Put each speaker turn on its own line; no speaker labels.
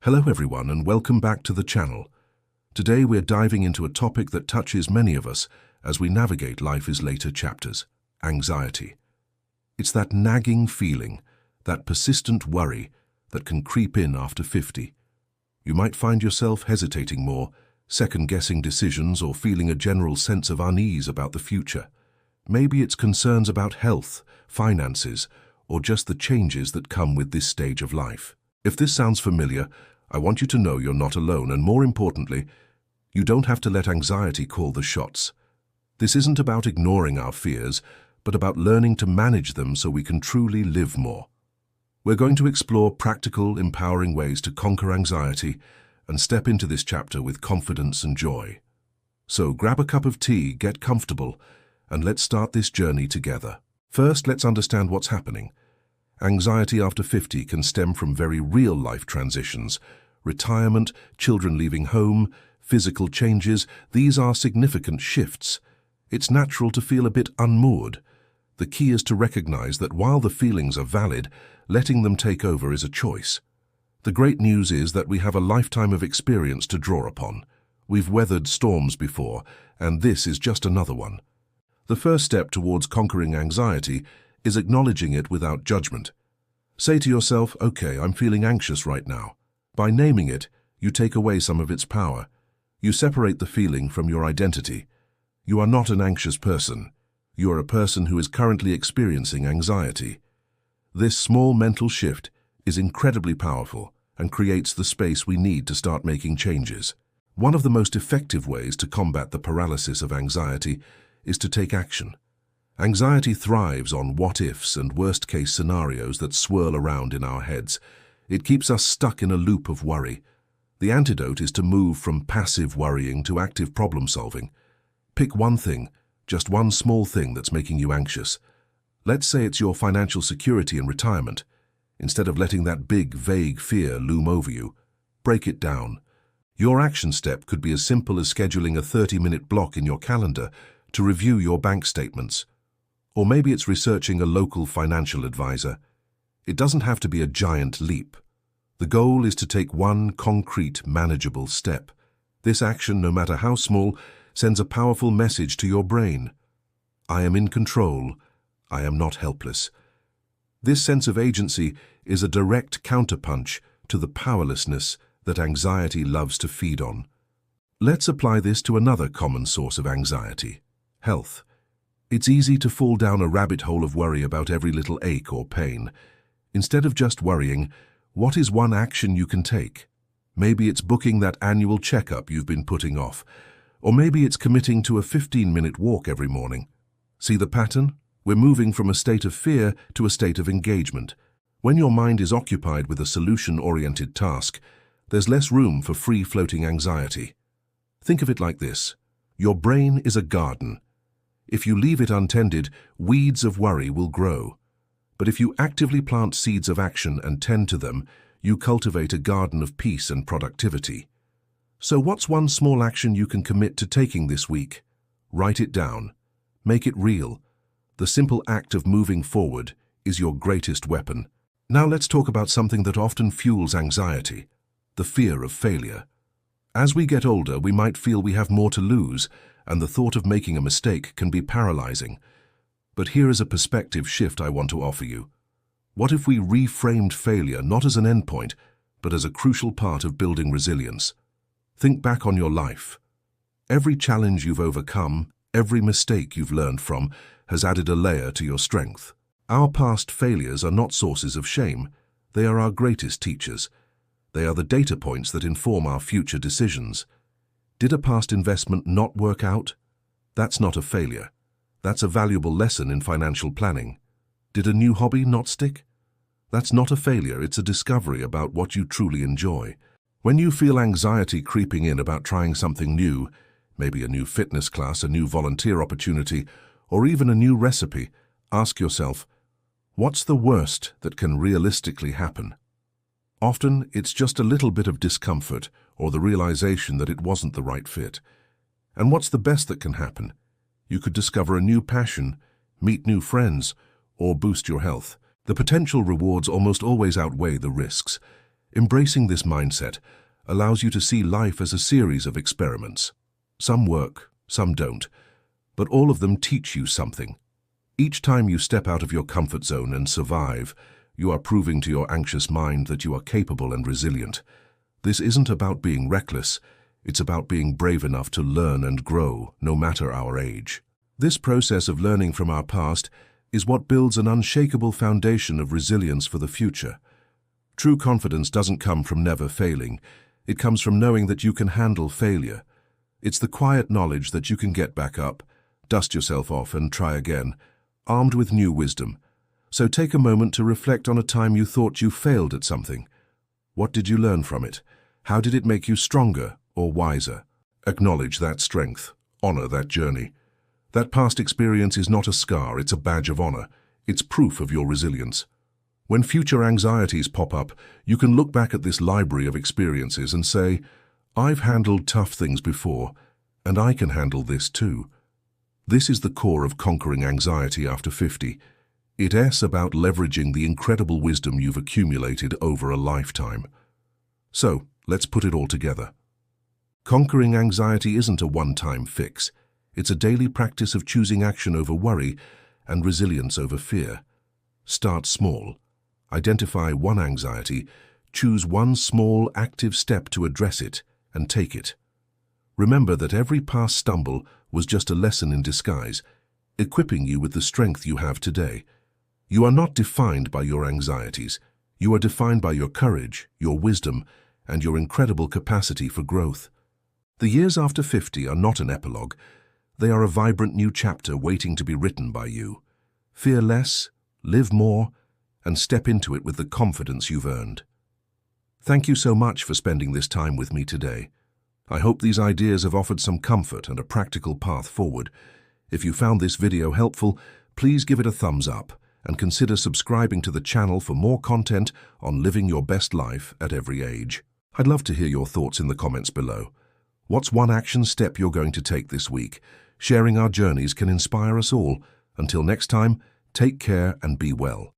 Hello everyone and welcome back to the channel. Today we're diving into a topic that touches many of us as we navigate life's later chapters: anxiety. It's that nagging feeling, that persistent worry that can creep in after 50. You might find yourself hesitating more, second-guessing decisions, or feeling a general sense of unease about the future. Maybe it's concerns about health, finances, or just the changes that come with this stage of life. If this sounds familiar, I want you to know you're not alone, and more importantly, you don't have to let anxiety call the shots. This isn't about ignoring our fears, but about learning to manage them so we can truly live more. We're going to explore practical, empowering ways to conquer anxiety and step into this chapter with confidence and joy. So grab a cup of tea, get comfortable, and let's start this journey together. First, let's understand what's happening. Anxiety after 50 can stem from very real life transitions. Retirement, children leaving home, physical changes, these are significant shifts. It's natural to feel a bit unmoored. The key is to recognize that while the feelings are valid, letting them take over is a choice. The great news is that we have a lifetime of experience to draw upon. We've weathered storms before, and this is just another one. The first step towards conquering anxiety is acknowledging it without judgment. Say to yourself, okay, I'm feeling anxious right now. By naming it, you take away some of its power. You separate the feeling from your identity. You are not an anxious person. You are a person who is currently experiencing anxiety. This small mental shift is incredibly powerful and creates the space we need to start making changes. One of the most effective ways to combat the paralysis of anxiety is to take action. Anxiety thrives on what-ifs and worst-case scenarios that swirl around in our heads. It keeps us stuck in a loop of worry. The antidote is to move from passive worrying to active problem-solving. Pick one thing, just one small thing that's making you anxious. Let's say it's your financial security and retirement. Instead of letting that big, vague fear loom over you, break it down. Your action step could be as simple as scheduling a 30-minute block in your calendar to review your bank statements. Or maybe it's researching a local financial advisor. It doesn't have to be a giant leap. The goal is to take one concrete, manageable step. This action, no matter how small, sends a powerful message to your brain. I am in control. I am not helpless. This sense of agency is a direct counterpunch to the powerlessness that anxiety loves to feed on. Let's apply this to another common source of anxiety: health. It's easy to fall down a rabbit hole of worry about every little ache or pain. Instead of just worrying, what is one action you can take? Maybe it's booking that annual checkup you've been putting off, or maybe it's committing to a 15-minute walk every morning. See the pattern? We're moving from a state of fear to a state of engagement. When your mind is occupied with a solution-oriented task, there's less room for free-floating anxiety. Think of it like this: your brain is a garden. If you leave it untended, weeds of worry will grow. But if you actively plant seeds of action and tend to them, you cultivate a garden of peace and productivity. So what's one small action you can commit to taking this week? Write it down. Make it real. The simple act of moving forward is your greatest weapon. Now let's talk about something that often fuels anxiety: the fear of failure. As we get older, we might feel we have more to lose, and the thought of making a mistake can be paralyzing. But here is a perspective shift I want to offer you. What if we reframed failure not as an endpoint, but as a crucial part of building resilience? Think back on your life. Every challenge you've overcome, every mistake you've learned from, has added a layer to your strength. Our past failures are not sources of shame. They are our greatest teachers. They are the data points that inform our future decisions. Did a past investment not work out? That's not a failure. That's a valuable lesson in financial planning. Did a new hobby not stick? That's not a failure, it's a discovery about what you truly enjoy. When you feel anxiety creeping in about trying something new, maybe a new fitness class, a new volunteer opportunity, or even a new recipe, ask yourself, what's the worst that can realistically happen? Often, it's just a little bit of discomfort or the realization that it wasn't the right fit. And what's the best that can happen? You could discover a new passion, meet new friends, or boost your health. The potential rewards almost always outweigh the risks. Embracing this mindset allows you to see life as a series of experiments. Some work, some don't, but all of them teach you something. Each time you step out of your comfort zone and survive, you are proving to your anxious mind that you are capable and resilient. This isn't about being reckless, it's about being brave enough to learn and grow, no matter our age. This process of learning from our past is what builds an unshakable foundation of resilience for the future. True confidence doesn't come from never failing. It comes from knowing that you can handle failure. It's the quiet knowledge that you can get back up, dust yourself off and try again, armed with new wisdom. So take a moment to reflect on a time you thought you failed at something. What did you learn from it? How did it make you stronger or wiser? Acknowledge that strength. Honor that journey. That past experience is not a scar, it's a badge of honor. It's proof of your resilience. When future anxieties pop up, you can look back at this library of experiences and say, I've handled tough things before, and I can handle this too. This is the core of conquering anxiety after 50. It's about leveraging the incredible wisdom you've accumulated over a lifetime. So, let's put it all together. Conquering anxiety isn't a one-time fix. It's a daily practice of choosing action over worry and resilience over fear. Start small. Identify one anxiety, choose one small, active step to address it, and take it. Remember that every past stumble was just a lesson in disguise, equipping you with the strength you have today. You are not defined by your anxieties. You are defined by your courage, your wisdom, and your incredible capacity for growth. The years after 50 are not an epilogue. They are a vibrant new chapter waiting to be written by you. Fear less, live more, and step into it with the confidence you've earned. Thank you so much for spending this time with me today. I hope these ideas have offered some comfort and a practical path forward. If you found this video helpful, please give it a thumbs up and consider subscribing to the channel for more content on living your best life at every age. I'd love to hear your thoughts in the comments below. What's one action step you're going to take this week? Sharing our journeys can inspire us all. Until next time, take care and be well.